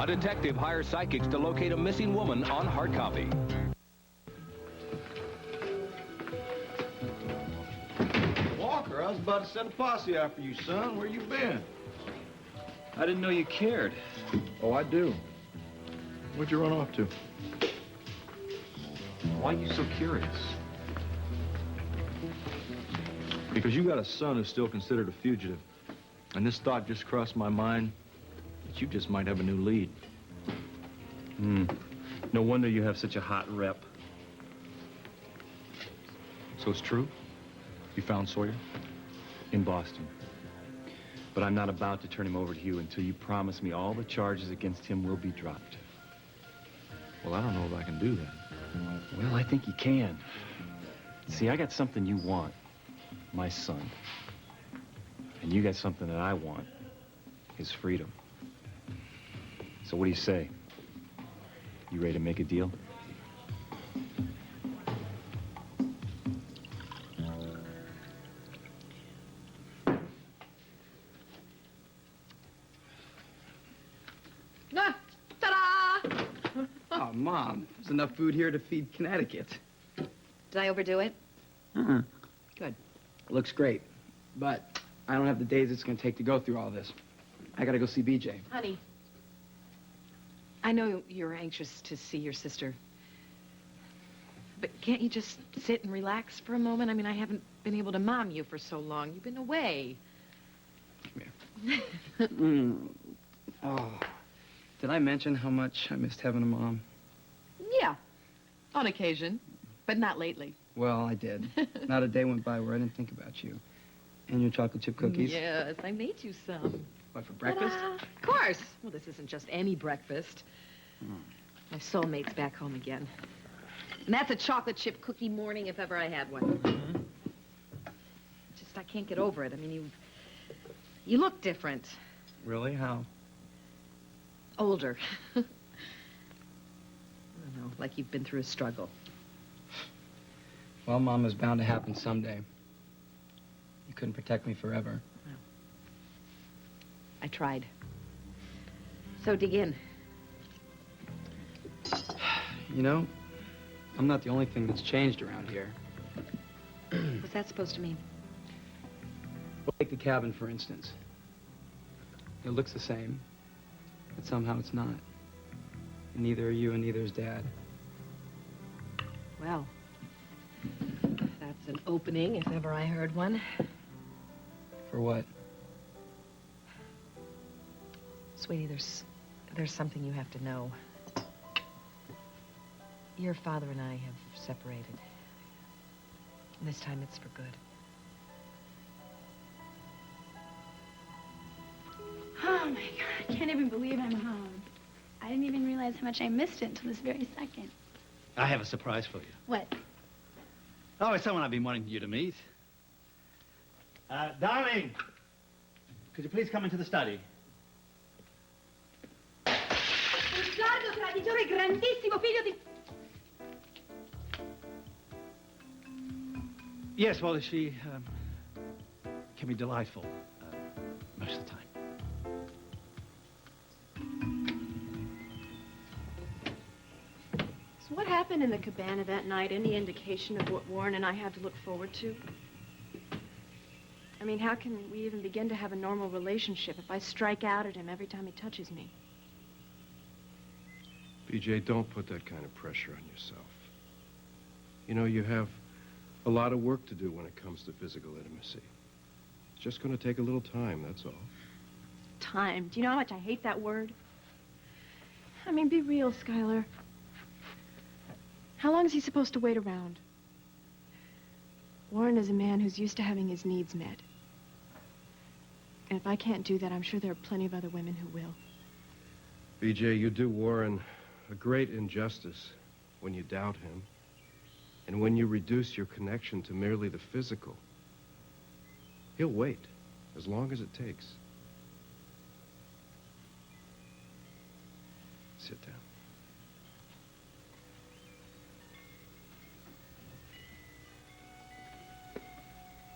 A detective hires psychics to locate a missing woman on hard copy. Walker, I was about to send a posse after you, son. Where you been? I didn't know you cared. Oh, I do. Where'd you run off to? Why are you so curious? Because you got a son who's still considered a fugitive. And this thought just crossed my mind that you just might have a new lead. No wonder you have such a hot rep. So it's true? You found Sawyer? In Boston. But I'm not about to turn him over to you until you promise me all the charges against him will be dropped. Well, I don't know if I can do that. Well, I think you can. See, I got something you want. My son. And you got something that I want. His freedom. So what do you say? You ready to make a deal? Oh, Mom, there's enough food here to feed Connecticut. Did I overdo it? Good. It looks great, but I don't have the days it's going to take to go through all this. I got to go see B Jay. Honey, I know you're anxious to see your sister, but can't you just sit and relax for a moment? I mean, I haven't been able to mom you for so long. You've been away. Come here. Oh, did I mention how much I missed having a mom? Yeah, on occasion, but not lately. Well, I did. Not a day went by where I didn't think about you. And your chocolate chip cookies. Yes, I made you some. What, for breakfast? Of course. Well, this isn't just any breakfast. My soulmate's back home again. And that's a chocolate chip cookie morning if ever I had one. Just, I can't get over it. I mean, you look different. Really? How? Older. I don't know, like you've been through a struggle. Well, Mom, was bound to happen someday. You couldn't protect me forever. Well, I tried. So dig in. You know, I'm not the only thing that's changed around here. What's that supposed to mean? Well, take the cabin, for instance. It looks the same, but somehow it's not. And neither are you, and neither is Dad. Well, that's an opening, if ever I heard one. For what? Sweetie, there's something you have to know. Your father and I have separated. And this time it's for good. Oh, my God. I can't even believe I'm home. I didn't even realize how much I missed it until this very second. I have a surprise for you. What? Oh, it's someone I've been wanting you to meet. Darling, could you please come into the study? Bugiardo, traditore, grandissimo figlio di... Yes, well, she can be delightful most of the time. So what happened in the cabana that night? Any indication of what Warren and I had to look forward to? I mean, how can we even begin to have a normal relationship if I strike out at him every time he touches me? BJ, don't put that kind of pressure on yourself. You know, you have a lot of work to do when it comes to physical intimacy. It's just going to take a little time, that's all. Time. Do you know how much I hate that word? I mean, be real, Skylar. How long is he supposed to wait around? Warren is a man who's used to having his needs met. And if I can't do that, I'm sure there are plenty of other women who will. BJ, you do Warren a great injustice when you doubt him and when you reduce your connection to merely the physical. He'll wait as long as it takes. Sit down.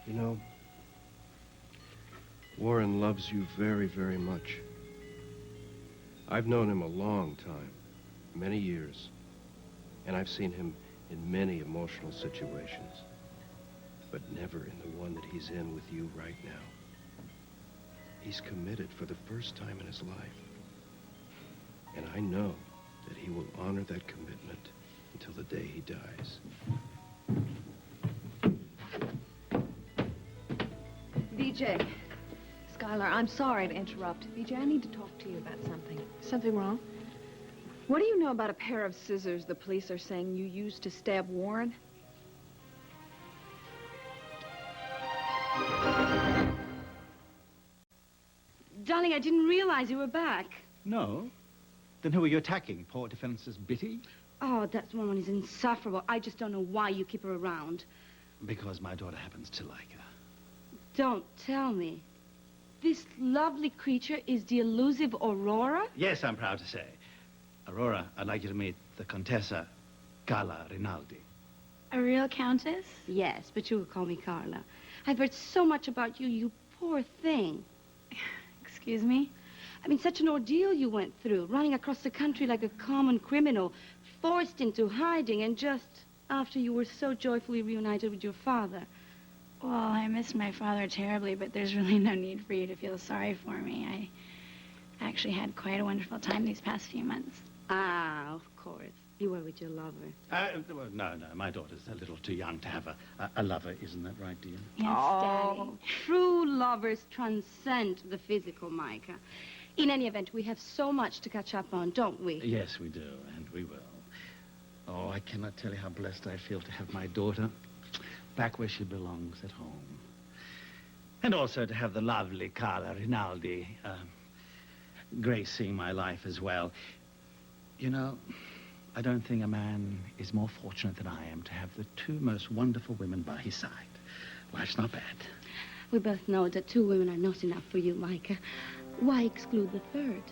You know, Warren loves you very, very much. I've known him a long time, many years, and I've seen him in many emotional situations, but never in the one that he's in with you right now. He's committed for the first time in his life, and I know that he will honor that commitment until the day he dies. BJ. Skylar, I'm sorry to interrupt. BJ, I need to talk to you about something. Something wrong? What do you know about a pair of scissors the police are saying you used to stab Warren? Darling, I didn't realize you were back. No? Then who are you attacking? Poor defense's Bitty? Oh, that woman is insufferable. I just don't know why you keep her around. Because my daughter happens to like her. Don't tell me. This lovely creature is the elusive Aurora? Yes, I'm proud to say. Aurora, I'd like you to meet the Contessa Carla Rinaldi. A real countess? Yes, but you will call me Carla. I've heard so much about you, you poor thing. Excuse me? I mean, such an ordeal you went through, running across the country like a common criminal, forced into hiding, and just after you were so joyfully reunited with your father. Well, I miss my father terribly, but there's really no need for you to feel sorry for me. I actually had quite a wonderful time these past few months. Ah, of course. You were with your lover. Well, no, my daughter's a little too young to have a lover, isn't that right, dear? Yes, Daddy. True lovers transcend the physical, Micah. In any event, we have so much to catch up on, don't we? Yes, we do, and we will. Oh, I cannot tell you how blessed I feel to have my daughter back where she belongs, at home. And also to have the lovely Carla Rinaldi gracing my life as well. You know, I don't think a man is more fortunate than I am to have the two most wonderful women by his side. Life's not bad. We both know that two women are not enough for you, Micah. Why exclude the third?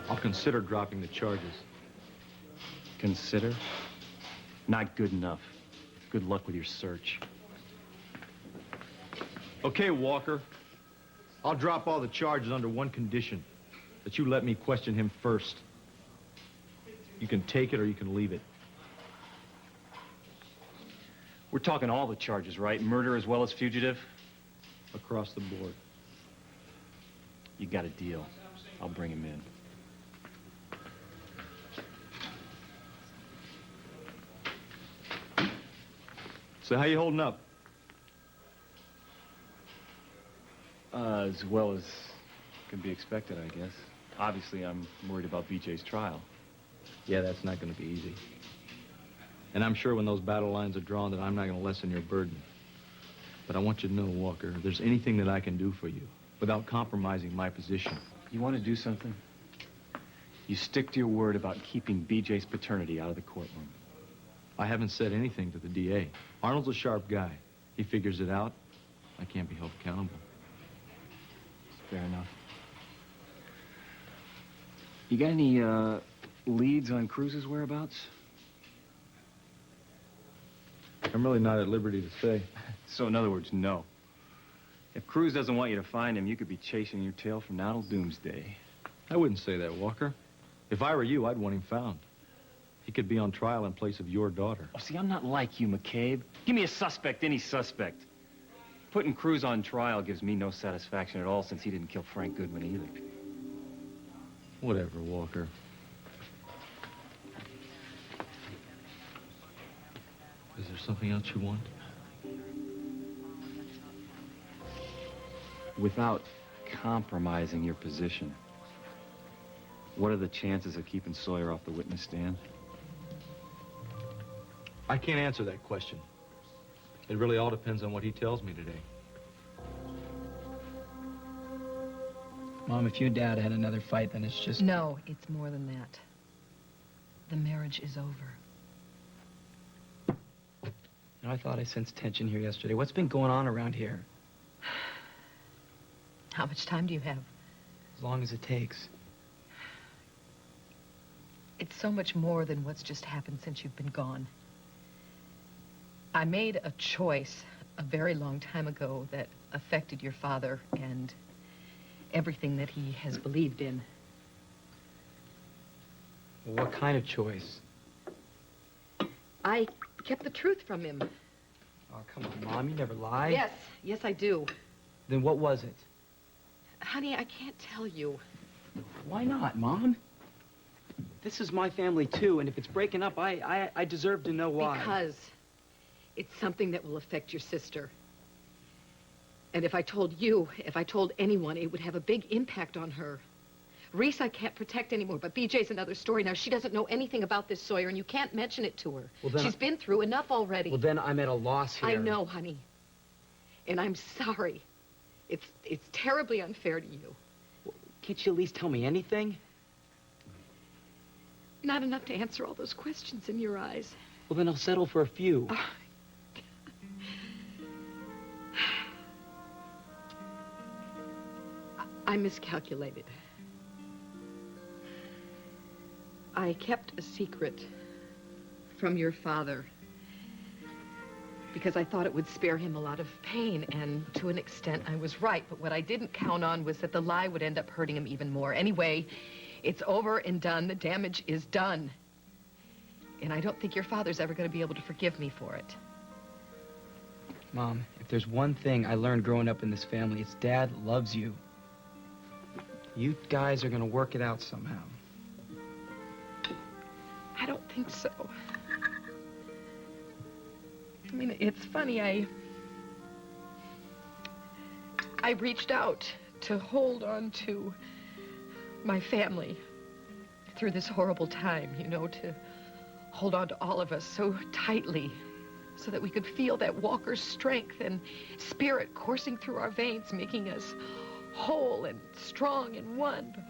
I'll consider dropping the charges. Consider? Not good enough. Good luck with your search. Okay, Walker. I'll drop all the charges under one condition. That you let me question him first. You can take it or you can leave it. We're talking all the charges, right? Murder as well as fugitive? Across the board. You got a deal. I'll bring him in. So how you holding up? As well as can be expected, I guess. Obviously, I'm worried about BJ's trial. Yeah, that's not going to be easy. And I'm sure when those battle lines are drawn that I'm not going to lessen your burden. But I want you to know, Walker, if there's anything that I can do for you without compromising my position. You want to do something? You stick to your word about keeping BJ's paternity out of the courtroom. I haven't said anything to the DA. Arnold's a sharp guy. He figures it out. I can't be held accountable. Fair enough. You got any, leads on Cruz's whereabouts? I'm really not at liberty to say. So, in other words, no. If Cruz doesn't want you to find him, you could be chasing your tail from now till doomsday. I wouldn't say that, Walker. If I were you, I'd want him found. He could be on trial in place of your daughter. Oh, see, I'm not like you, McCabe. Give me a suspect, any suspect. Putting Cruz on trial gives me no satisfaction at all since he didn't kill Frank Goodman either. Whatever, Walker. Is there something else you want? Without compromising your position, what are the chances of keeping Sawyer off the witness stand? I can't answer that question. It really all depends on what he tells me today. Mom, if you and Dad had another fight, then it's just... No, it's more than that. The marriage is over. You know, I thought I sensed tension here yesterday. What's been going on around here? How much time do you have? As long as it takes. It's so much more than what's just happened since you've been gone. I made a choice a very long time ago that affected your father and everything that he has believed in. Well, what kind of choice? I kept the truth from him. Oh, come on, Mom, you never lie. Yes, I do. Then what was it? Honey, I can't tell you. Why not, Mom? This is my family, too, and if it's breaking up, I deserve to know why. Because it's something that will affect your sister. And if I told you, if I told anyone, it would have a big impact on her. Reese, I can't protect anymore, but BJ's another story. Now, she doesn't know anything about this, Sawyer, and you can't mention it to her. Well, then She's been through enough already. Well, then I'm at a loss here. I know, honey. And I'm sorry. It's terribly unfair to you. Well, can't you at least tell me anything? Not enough to answer all those questions in your eyes. Well, then I'll settle for a few. I miscalculated. I kept a secret from your father because I thought it would spare him a lot of pain, and to an extent I was right, but what I didn't count on was that the lie would end up hurting him even more. Anyway, it's over and done. The damage is done. And I don't think your father's ever going to be able to forgive me for it. Mom, if there's one thing I learned growing up in this family, it's Dad loves you. You guys are going to work it out somehow. I don't think so. I mean, it's funny, I reached out to hold on to my family through this horrible time, you know, to hold on to all of us so tightly so that we could feel that Walker's strength and spirit coursing through our veins, making us whole and strong and one. But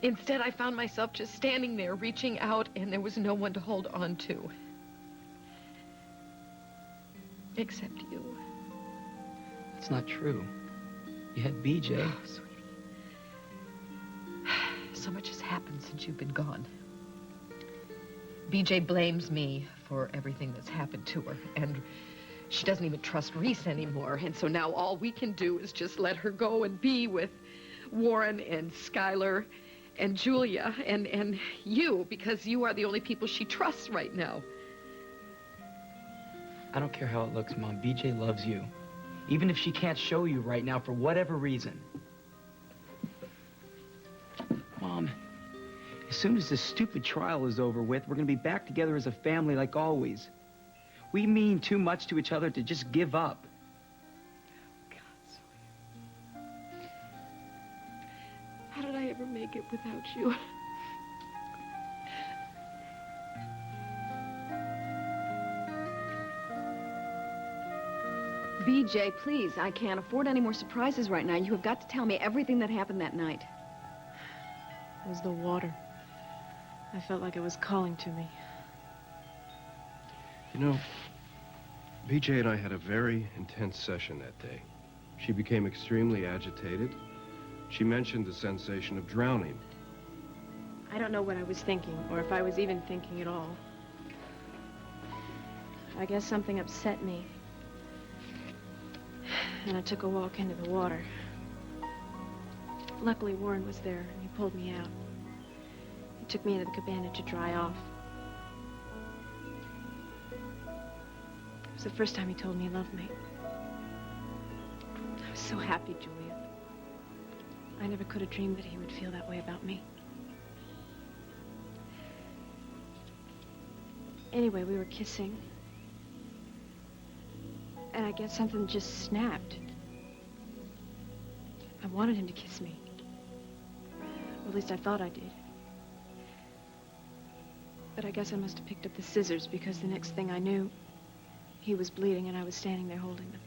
instead, I found myself just standing there, reaching out, and there was no one to hold on to. Except you. It's not true. You had BJ. Oh, sweetie. So much has happened since you've been gone. BJ blames me for everything that's happened to her, and she doesn't even trust Reese anymore, and so now all we can do is just let her go and be with Warren and Skylar and Julia and you, because you are the only people she trusts right now. I don't care how it looks, Mom. BJ loves you. Even if she can't show you right now for whatever reason. Mom, as soon as this stupid trial is over with, we're going to be back together as a family like always. We mean too much to each other to just give up. God, Sawyer. How did I ever make it without you? BJ, please, I can't afford any more surprises right now. You have got to tell me everything that happened that night. It was the water. I felt like it was calling to me. You know, BJ and I had a very intense session that day. She became extremely agitated. She mentioned the sensation of drowning. I don't know what I was thinking, or if I was even thinking at all. I guess something upset me. And I took a walk into the water. Luckily, Warren was there, and he pulled me out. He took me into the cabana to dry off. It was the first time he told me he loved me. I was so happy, Julia. I never could have dreamed that he would feel that way about me. Anyway, we were kissing. And I guess something just snapped. I wanted him to kiss me. Or at least I thought I did. But I guess I must have picked up the scissors, because the next thing I knew, he was bleeding and I was standing there holding them.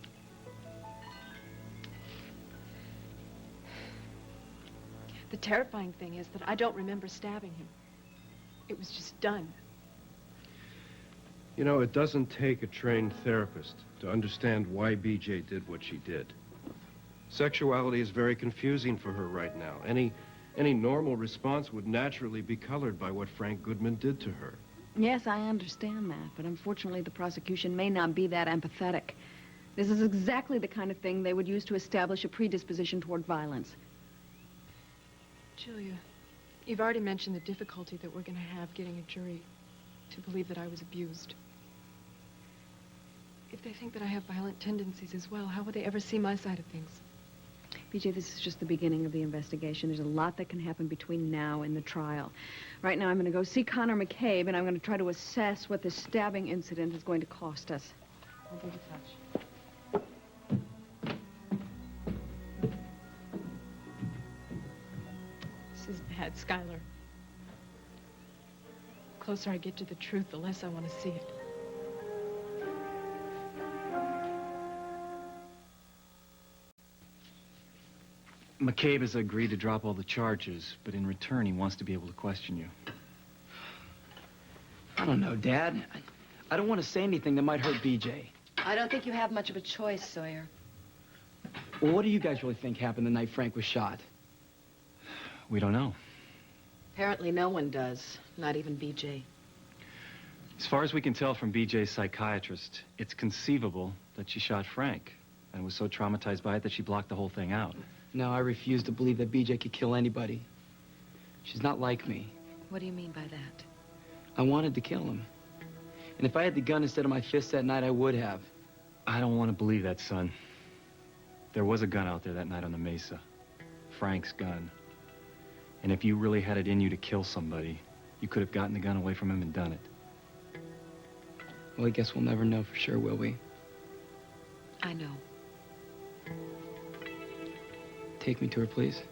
The terrifying thing is that I don't remember stabbing him. It was just done. You know, it doesn't take a trained therapist to understand why BJ did what she did. Sexuality is very confusing for her right now. Any normal response would naturally be colored by what Frank Goodman did to her. Yes, I understand that, but unfortunately the prosecution may not be that empathetic. This is exactly the kind of thing they would use to establish a predisposition toward violence. Julia, you've already mentioned the difficulty that we're going to have getting a jury to believe that I was abused. If they think that I have violent tendencies as well, how would they ever see my side of things? BJ, this is just the beginning of the investigation. There's a lot that can happen between now and the trial. Right now, I'm going to go see Connor Maccabe, and I'm going to try to assess what this stabbing incident is going to cost us. I'll be in touch. This is bad, Skylar. The closer I get to the truth, the less I want to see it. McCabe has agreed to drop all the charges, but in return, he wants to be able to question you. I don't know, Dad. I don't want to say anything that might hurt BJ. I don't think you have much of a choice, Sawyer. Well, what do you guys really think happened the night Frank was shot? We don't know. Apparently no one does, not even BJ. As far as we can tell from BJ's psychiatrist, it's conceivable that she shot Frank and was so traumatized by it that she blocked the whole thing out. No, I refuse to believe that BJ could kill anybody. She's not like me. What do you mean by that? I wanted to kill him. And if I had the gun instead of my fist that night, I would have. I don't want to believe that, son. There was a gun out there that night on the mesa. Frank's gun. And if you really had it in you to kill somebody, you could have gotten the gun away from him and done it. Well, I guess we'll never know for sure, will we? I know. Take me to her, please.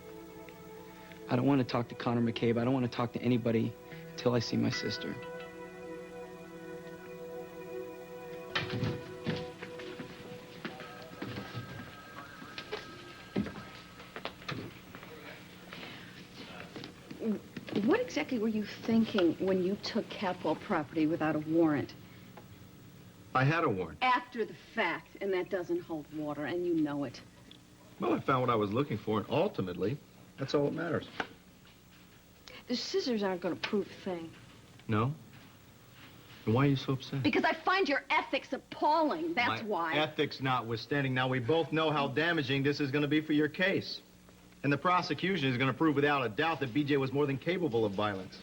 I don't want to talk to Connor Maccabe. I don't want to talk to anybody until I see my sister. What exactly were you thinking when you took Catwall property without a warrant? I had a warrant. After the fact, and that doesn't hold water, and you know it. Well, I found what I was looking for, and ultimately, that's all that matters. The scissors aren't going to prove a thing. No? And why are you so upset? Because I find your ethics appalling, that's why. Ethics notwithstanding, now we both know how damaging this is going to be for your case. And the prosecution is going to prove without a doubt that BJ was more than capable of violence.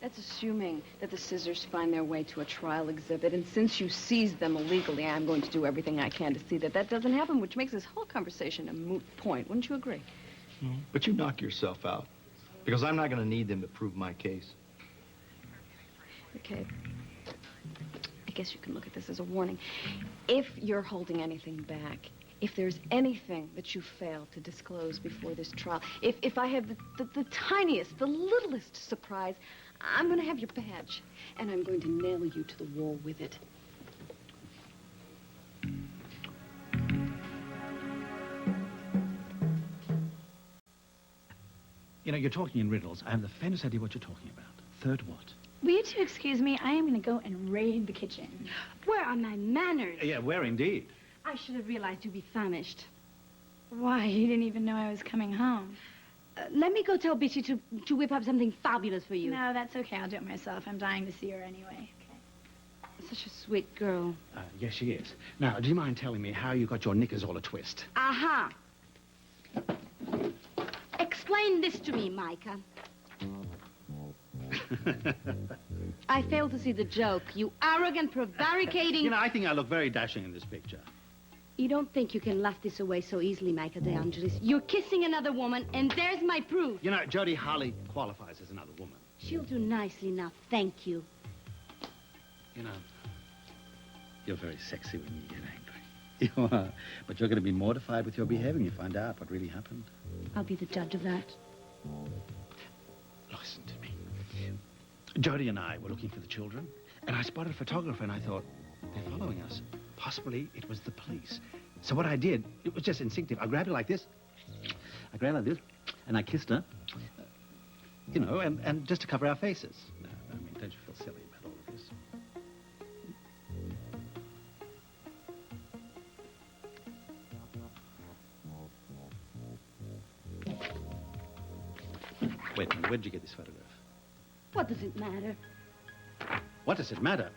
That's assuming that the scissors find their way to a trial exhibit, and since you seized them illegally, I'm going to do everything I can to see that that doesn't happen, which makes this whole conversation a moot point. Wouldn't you agree? But you knock yourself out, because I'm not going to need them to prove my case. Okay. I guess you can look at this as a warning. If you're holding anything back, if there's anything that you fail to disclose before this trial, if I have the tiniest, the littlest surprise, I'm going to have your badge, and I'm going to nail you to the wall with it. You know, you're talking in riddles. I have the faintest idea what you're talking about. Third what? Will you two excuse me? I am going to go and raid the kitchen. Where are my manners? Yeah, where indeed? I should have realized you'd be famished. Why? You didn't even know I was coming home. Let me go tell Bitchy to whip up something fabulous for you. No, that's okay. I'll do it myself. I'm dying to see her anyway. Okay. Such a sweet girl. Yes, she is. Now, do you mind telling me how you got your knickers all a-twist? Aha. Explain this to me, Micah. I fail to see the joke. You arrogant, prevaricating... You know, I think I look very dashing in this picture. You don't think you can laugh this away so easily, Micah De Angelis. You're kissing another woman, and there's my proof. You know, Jodie Harley qualifies as another woman. She'll do nicely now, thank you. You know, you're very sexy when you get angry. You are. But you're going to be mortified with your behavior when you find out what really happened. I'll be the judge of that. Listen to me. Jodie and I were looking for the children, and I spotted a photographer, and I thought, they're following us. Possibly it was the police. So what I did, it was just instinctive. I grabbed her like this. I grabbed her like this, and I kissed her. You know, and just to cover our faces. No, I mean, don't you feel silly about all of this? Wait a minute, where did you get this photograph? What does it matter? What does it matter?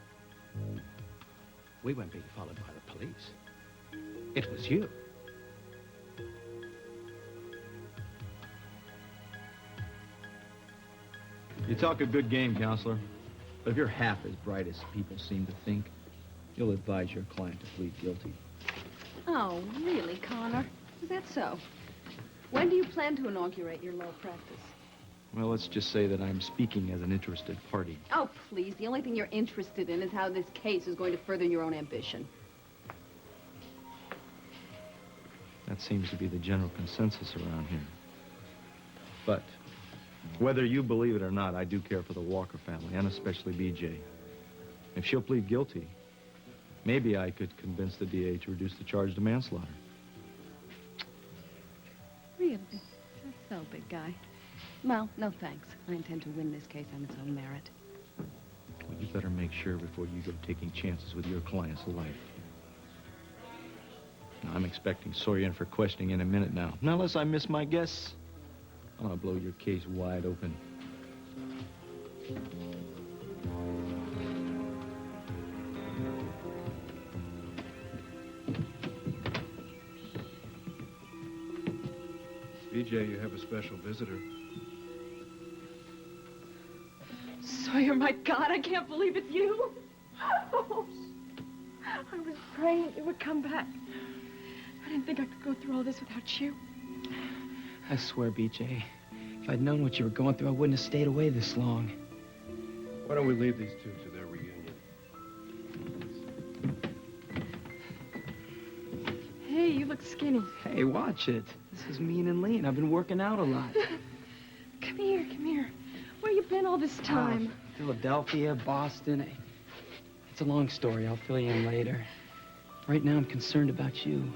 We weren't being followed by the police. It was you. You talk a good game, counselor. But if you're half as bright as people seem to think, you'll advise your client to plead guilty. Oh, really, Connor? Is that so? When do you plan to inaugurate your law practice? Well, let's just say that I'm speaking as an interested party. Oh, please. The only thing you're interested in is how this case is going to further your own ambition. That seems to be the general consensus around here. But whether you believe it or not, I do care for the Walker family, and especially B Jay. If she'll plead guilty, maybe I could convince the DA to reduce the charge to manslaughter. Really? That's so, big guy. Well, no thanks. I intend to win this case on its own merit. Well, you better make sure before you go taking chances with your client's life. Now, I'm expecting Sawyer in for questioning in a minute now. Now, unless I miss my guess, I'm gonna blow your case wide open. BJ, you have a special visitor. Sawyer, my God, I can't believe it's you. Oh, I was praying it would come back. I didn't think I could go through all this without you. I swear, BJ, if I'd known what you were going through, I wouldn't have stayed away this long. Why don't we leave these two to their reunion? Hey, you look skinny. Hey, watch it. This is mean and lean. I've been working out a lot. Come here, come here. Where you been all this time? Philadelphia, Boston. It's a long story. I'll fill you in later. Right now, I'm concerned about you.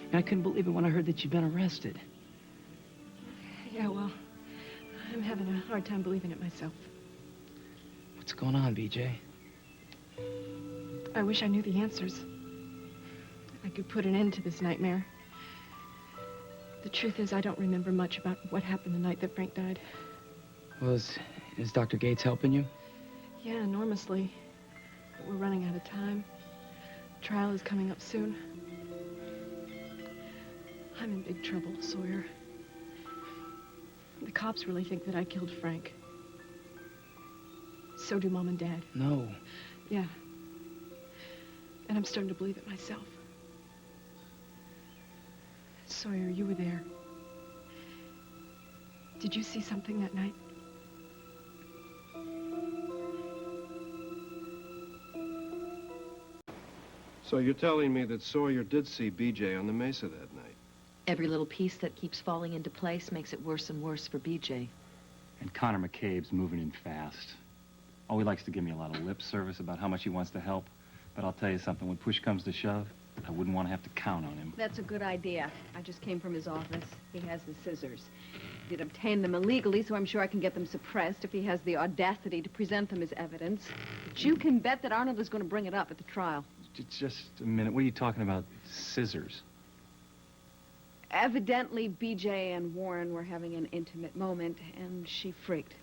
And I couldn't believe it when I heard that you'd been arrested. Yeah, well, I'm having a hard time believing it myself. What's going on, BJ? I wish I knew the answers. I could put an end to this nightmare. The truth is, I don't remember much about what happened the night that Frank died. Well, is Dr. Gates helping you? Yeah, enormously. But we're running out of time. Trial is coming up soon. I'm in big trouble, Sawyer. The cops really think that I killed Frank. So do Mom and Dad. No. Yeah. And I'm starting to believe it myself. Sawyer, you were there. Did you see something that night? So you're telling me that Sawyer did see BJ on the mesa that night? Every little piece that keeps falling into place makes it worse and worse for B Jay. And Connor McCabe's moving in fast. Oh, he likes to give me a lot of lip service about how much he wants to help. But I'll tell you something, when push comes to shove, I wouldn't want to have to count on him. That's a good idea. I just came from his office. He has the scissors. He did obtain them illegally, so I'm sure I can get them suppressed if he has the audacity to present them as evidence. But you can bet that Arnold is going to bring it up at the trial. Just a minute. What are you talking about? Scissors? Evidently, BJ and Warren were having an intimate moment, and she freaked.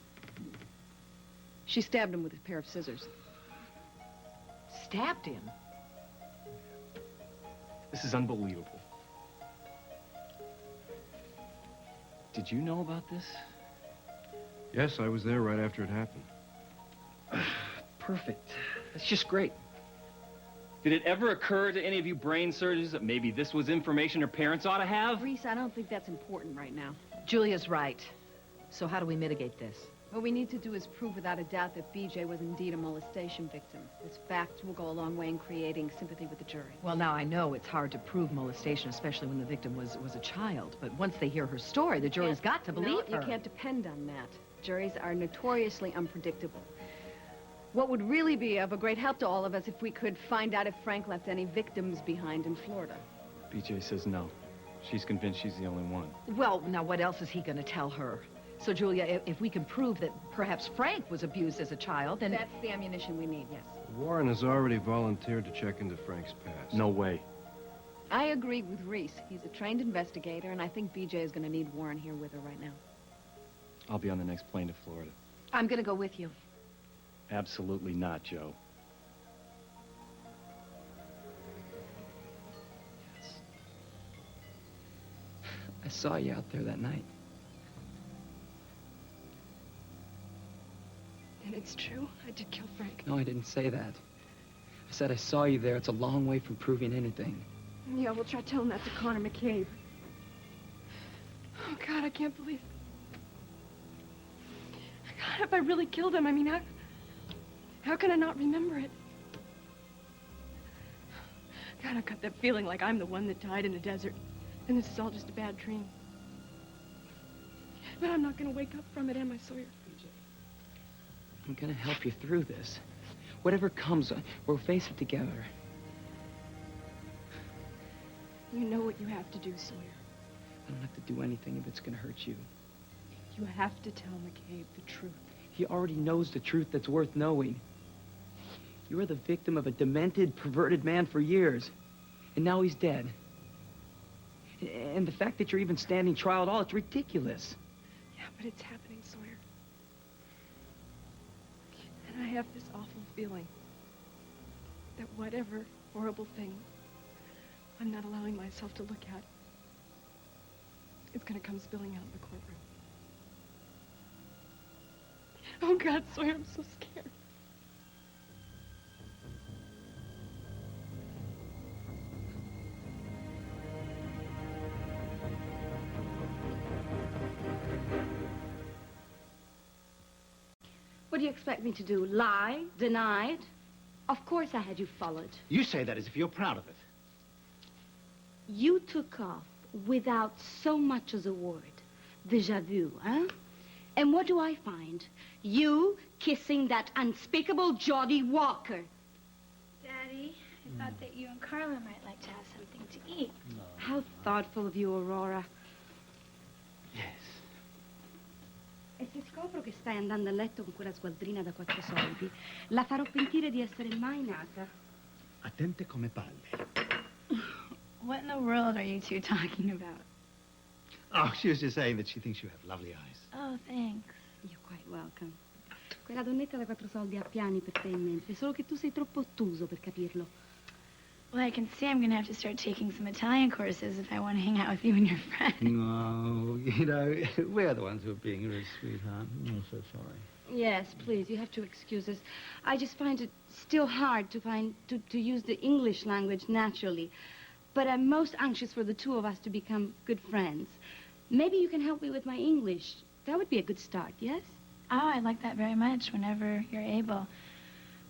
She stabbed him with a pair of scissors. Stabbed him? This is unbelievable. Did you know about this? Yes, I was there right after it happened. Perfect. That's just great. Did it ever occur to any of you brain surgeons that maybe this was information her parents ought to have? Reese, I don't think that's important right now. Julia's right. So how do we mitigate this? What we need to do is prove without a doubt that BJ was indeed a molestation victim. This fact will go a long way in creating sympathy with the jury. Well, now I know it's hard to prove molestation, especially when the victim was a child. But once they hear her story, the jury's got to believe her. You can't depend on that. Juries are notoriously unpredictable. What would really be of a great help to all of us if we could find out if Frank left any victims behind in Florida. BJ says no. She's convinced she's the only one. Well, now what else is he going to tell her? So, Julia, if we can prove that perhaps Frank was abused as a child, then... That's the ammunition we need, yes. Warren has already volunteered to check into Frank's past. No way. I agree with Reese. He's a trained investigator, and I think BJ is going to need Warren here with her right now. I'll be on the next plane to Florida. I'm going to go with you. Absolutely not, Joe. Yes. I saw you out there that night. And it's true? I did kill Frank. No, I didn't say that. I said I saw you there. It's a long way from proving anything. Yeah, we'll try telling that to Connor McCabe. Oh, God, I can't believe it. God, if I really killed him, I mean, how can I not remember it? God, I've got that feeling like I'm the one that died in the desert, and this is all just a bad dream. But I'm not going to wake up from it, am I, Sawyer? I'm gonna help you through this. Whatever comes, we'll face it together. You know what you have to do, Sawyer. I don't have to do anything if it's gonna hurt you. You have to tell McCabe the truth. He already knows the truth that's worth knowing. You were the victim of a demented, perverted man for years. And now he's dead. And the fact that you're even standing trial at all, it's ridiculous. Yeah, but it's happening, Sawyer. And I have this awful feeling that whatever horrible thing I'm not allowing myself to look at, it's going to come spilling out in the courtroom. Oh, God, Sawyer, I'm so scared. What do you expect me to do? Lie? Deny it? Of course I had you followed. You say that as if you're proud of it. You took off without so much as a word. Déjà vu, huh? And what do I find? You kissing that unspeakable Jody Walker. Daddy, I thought that you and Carla might like to have something to eat. No. How thoughtful of you, Aurora. Yes. E se scopro che stai andando a letto con quella sgualdrina da 4 soldi, la farò pentire di essere mai nata. Attente come palle. What in the world are you two talking about? Oh, she was just saying that she thinks you have lovely eyes. Oh, thanks. You're quite welcome. Quella donnetta da 4 soldi ha piani per te in mente, solo che tu sei troppo ottuso per capirlo. Well, I can see I'm going to have to start taking some Italian courses if I want to hang out with you and your friends. No, you know, we're the ones who are being really sweetheart. I'm so sorry. Yes, please, you have to excuse us. I just find it still hard to use the English language naturally. But I'm most anxious for the two of us to become good friends. Maybe you can help me with my English. That would be a good start, yes? Oh, I'd like that very much whenever you're able.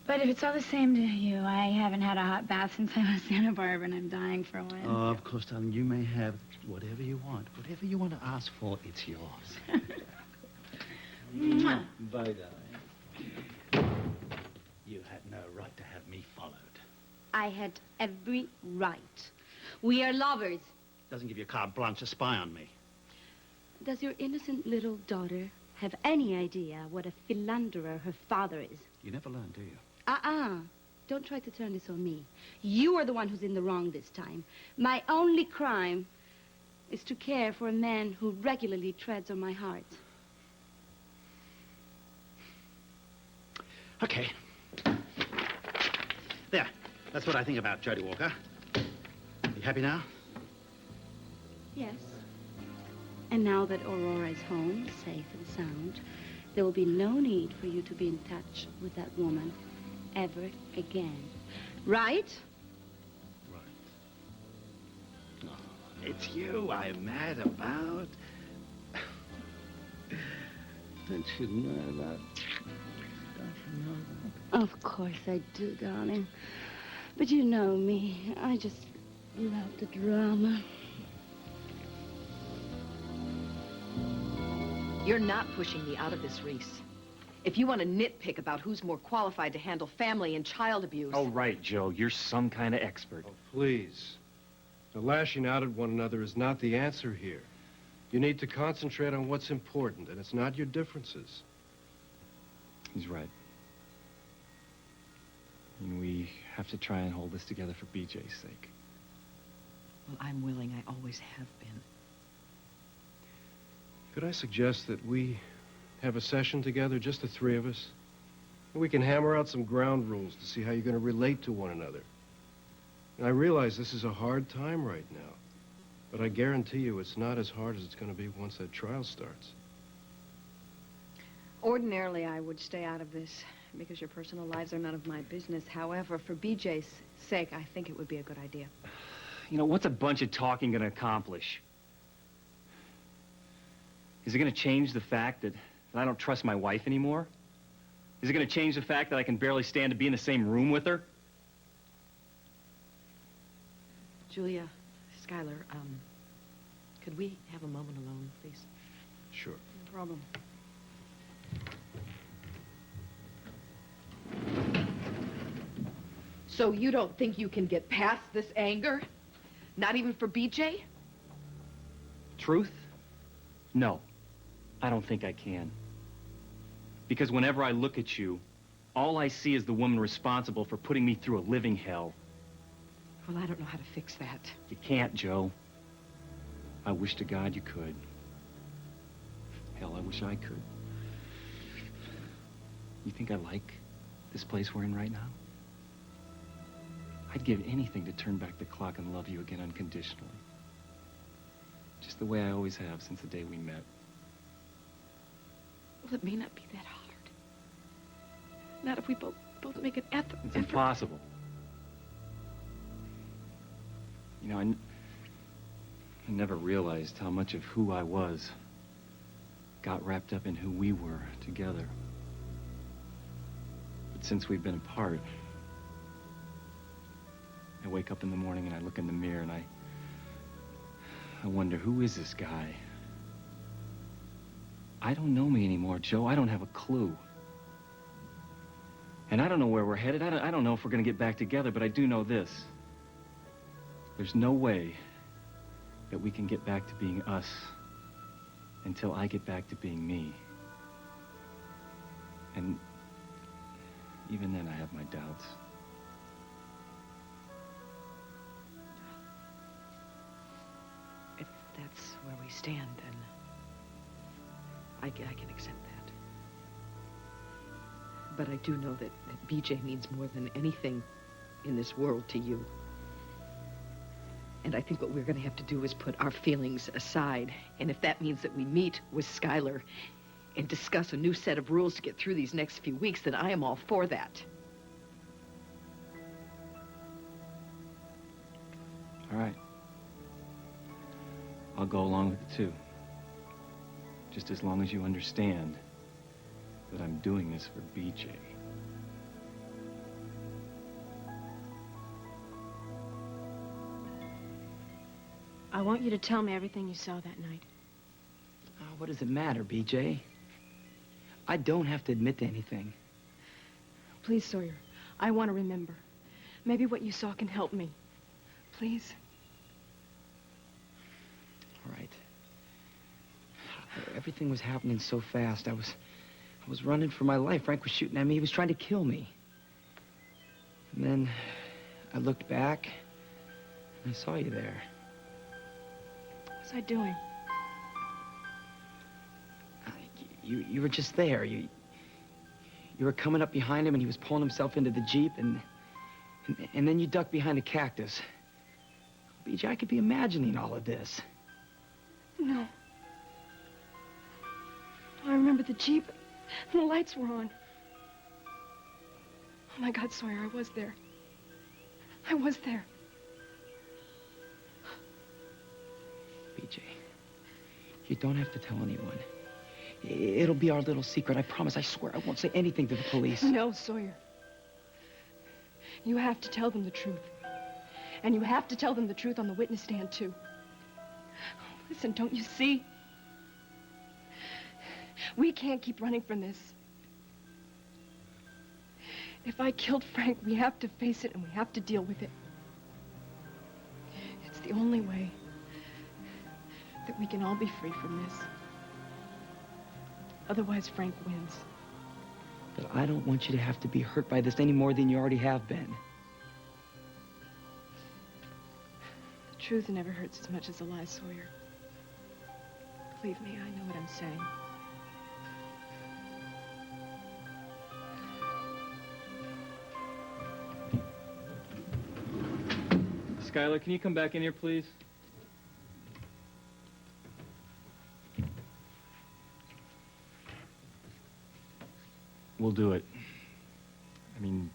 But if it's all the same to you, I haven't had a hot bath since I left Santa Barbara, and I'm dying for one. Oh, of course, darling, you may have whatever you want. Whatever you want to ask for, it's yours. Mwah. Bye, darling. You had no right to have me followed. I had every right. We are lovers. Doesn't give you carte blanche to spy on me. Does your innocent little daughter have any idea what a philanderer her father is? You never learn, do you? Don't try to turn this on me. You are the one who's in the wrong this time. My only crime is to care for a man who regularly treads on my heart. Okay. There. That's what I think about Jody Walker. You happy now? Yes. And now that Aurora is home, safe and sound, there will be no need for you to be in touch with that woman ever again. Right? Right. Oh, it's you I'm mad about. Don't you know that? Don't you know that? Of course I do, darling. But you know me. I just love the drama. You're not pushing me out of this, Reese. If you want to nitpick about who's more qualified to handle family and child abuse... Oh, right, Joe. You're some kind of expert. Oh, please. The lashing out at one another is not the answer here. You need to concentrate on what's important, and it's not your differences. He's right. And we have to try and hold this together for B J's sake. Well, I'm willing. I always have been. Could I suggest that we have a session together, just the three of us? We can hammer out some ground rules to see how you're going to relate to one another. And I realize this is a hard time right now, but I guarantee you it's not as hard as it's going to be once that trial starts. Ordinarily, I would stay out of this because your personal lives are none of my business. However, for BJ's sake, I think it would be a good idea. You know, what's a bunch of talking going to accomplish? Is it going to change the fact that I don't trust my wife anymore? Is it going to change the fact that I can barely stand to be in the same room with her? Julia, Skylar, could we have a moment alone, please? Sure. No problem. So you don't think you can get past this anger? Not even for BJ? Truth? No, I don't think I can. Because whenever I look at you, all I see is the woman responsible for putting me through a living hell. Well, I don't know how to fix that. You can't, Joe. I wish to God you could. Hell, I wish I could. You think I like this place we're in right now? I'd give anything to turn back the clock and love you again unconditionally. Just the way I always have since the day we met. Well, it may not be that hard. Not if we both make an effort. It's impossible. You know, I never realized how much of who I was got wrapped up in who we were together. But since we've been apart, I wake up in the morning and I look in the mirror and I wonder, who is this guy? I don't know me anymore, Joe. I don't have a clue. And I don't know where we're headed. I don't know if we're going to get back together, but I do know this. There's no way that we can get back to being us until I get back to being me. And even then, I have my doubts. If that's where we stand, then I can accept that. But I do know that BJ means more than anything in this world to you. And I think what we're going to have to do is put our feelings aside. And if that means that we meet with Skylar and discuss a new set of rules to get through these next few weeks, then I am all for that. All right. I'll go along with it, too. Just as long as you understand that I'm doing this for BJ. I want you to tell me everything you saw that night. Oh, what does it matter, BJ? I don't have to admit to anything. Please, Sawyer. I want to remember. Maybe what you saw can help me. Please. All right. Everything was happening so fast. I was running for my life. Frank was shooting at me. He was trying to kill me. And then I looked back and I saw you there. What was I doing? You were just there. You were coming up behind him and he was pulling himself into the Jeep and then you ducked behind a cactus. BJ, I could be imagining all of this. No. I remember the Jeep. And the lights were on. Oh, my God, Sawyer, I was there. I was there. BJ, you don't have to tell anyone. It'll be our little secret, I promise. I swear I won't say anything to the police. No, Sawyer. You have to tell them the truth. And you have to tell them the truth on the witness stand, too. Listen, don't you see? We can't keep running from this. If I killed Frank, we have to face it and we have to deal with it. It's the only way that we can all be free from this. Otherwise, Frank wins. But I don't want you to have to be hurt by this any more than you already have been. The truth never hurts as much as a lie, Sawyer. Believe me, I know what I'm saying. Skylar, can you come back in here, please? We'll do it. I mean,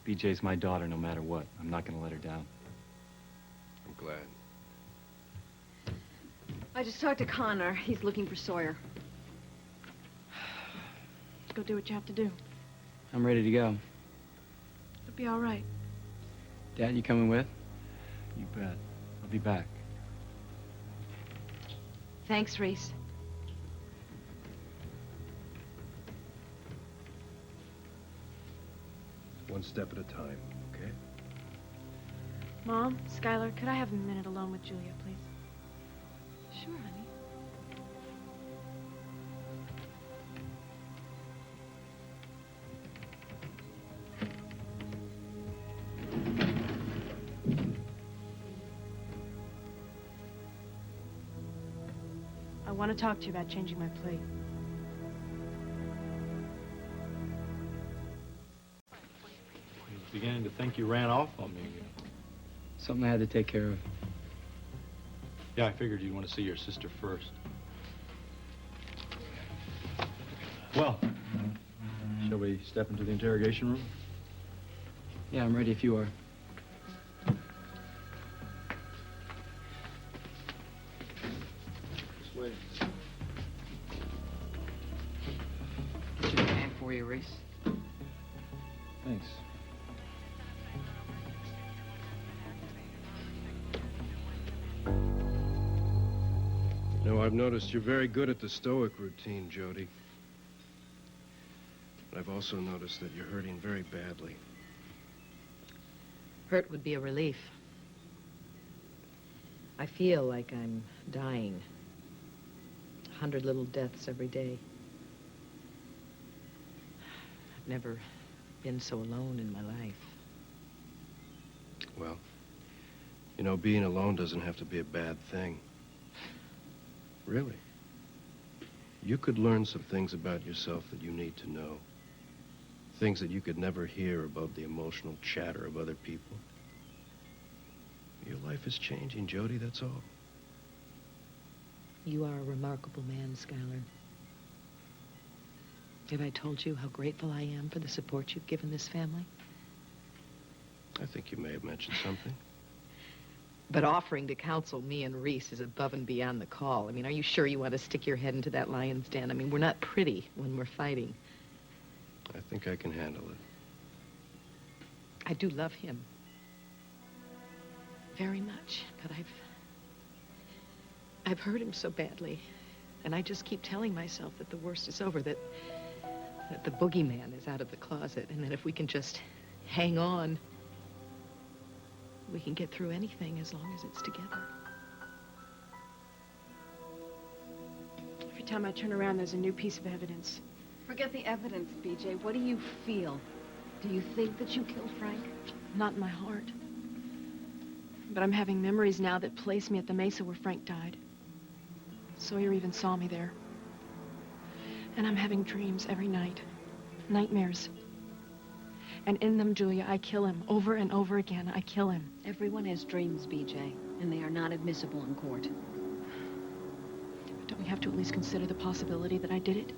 BJ's my daughter no matter what. I'm not gonna let her down. I'm glad. I just talked to Connor. He's looking for Sawyer. Go do what you have to do. I'm ready to go. It'll be all right. Dad, you coming with? You bet. I'll be back. Thanks, Reese. One step at a time, okay? Mom, Skylar, could I have a minute alone with Julia, please? Sure, honey. I want to talk to you about changing my plea. I was beginning to think you ran off on me again. Something I had to take care of. Yeah, I figured you'd want to see your sister first. Well, shall we step into the interrogation room? Yeah, I'm ready if you are. This way. Get your hand for you, Reese. Thanks. No, I've noticed you're very good at the stoic routine, Jody. But I've also noticed that you're hurting very badly. Hurt would be a relief. I feel like I'm dying. 100 little deaths every day. I've never been so alone in my life. Well, you know, being alone doesn't have to be a bad thing. Really. You could learn some things about yourself that you need to know. Things that you could never hear above the emotional chatter of other people. Your life is changing, Jody, that's all. You are a remarkable man, Skylar. Have I told you how grateful I am for the support you've given this family? I think you may have mentioned something. But offering to counsel me and Reese is above and beyond the call. I mean, are you sure you want to stick your head into that lion's den? I mean, we're not pretty when we're fighting. I think I can handle it. I do love him. Very much, but I've hurt him so badly. And I just keep telling myself that the worst is over, that the boogeyman is out of the closet, and that if we can just hang on, we can get through anything as long as it's together. Every time I turn around, there's a new piece of evidence. Forget the evidence, BJ. What do you feel? Do you think that you killed Frank? Not in my heart. But I'm having memories now that place me at the mesa where Frank died. Sawyer even saw me there. And I'm having dreams every night. Nightmares. And in them, Julia, I kill him. Over and over again, I kill him. Everyone has dreams, BJ, and they are not admissible in court. Don't we have to at least consider the possibility that I did it?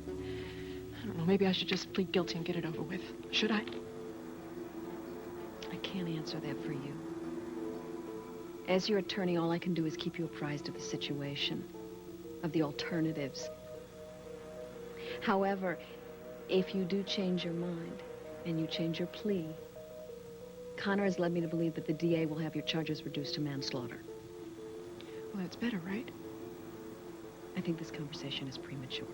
I don't know, maybe I should just plead guilty and get it over with. Should I? I can't answer that for you. As your attorney, all I can do is keep you apprised of the situation, of the alternatives. However, if you do change your mind and you change your plea, Connor has led me to believe that the DA will have your charges reduced to manslaughter. Well, that's better, right? I think this conversation is premature.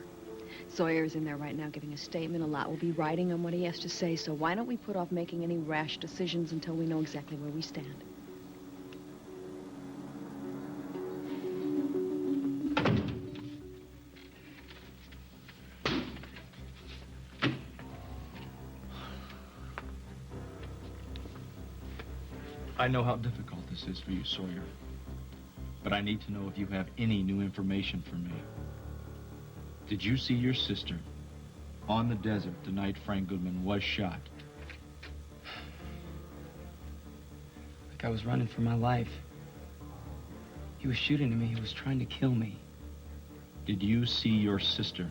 Sawyer is in there right now giving a statement. A lot will be writing on what he has to say, so why don't we put off making any rash decisions until we know exactly where we stand? I know how difficult this is for you, Sawyer. But I need to know if you have any new information for me. Did you see your sister on the desert the night Frank Goodman was shot? I like I was running for my life. He was shooting at me. He was trying to kill me. Did you see your sister?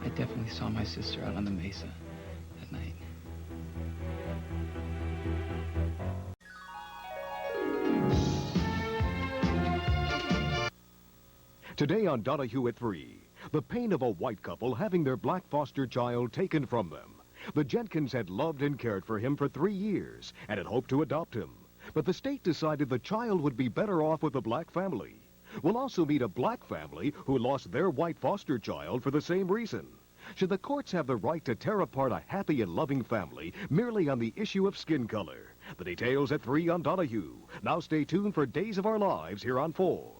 I definitely saw my sister out on the mesa that night. Today on Donahue at 3, the pain of a white couple having their black foster child taken from them. The Jenkins had loved and cared for him for 3 years and had hoped to adopt him. But the state decided the child would be better off with a black family. We'll also meet a black family who lost their white foster child for the same reason. Should the courts have the right to tear apart a happy and loving family merely on the issue of skin color? The details at 3 on Donahue. Now stay tuned for Days of Our Lives here on 4.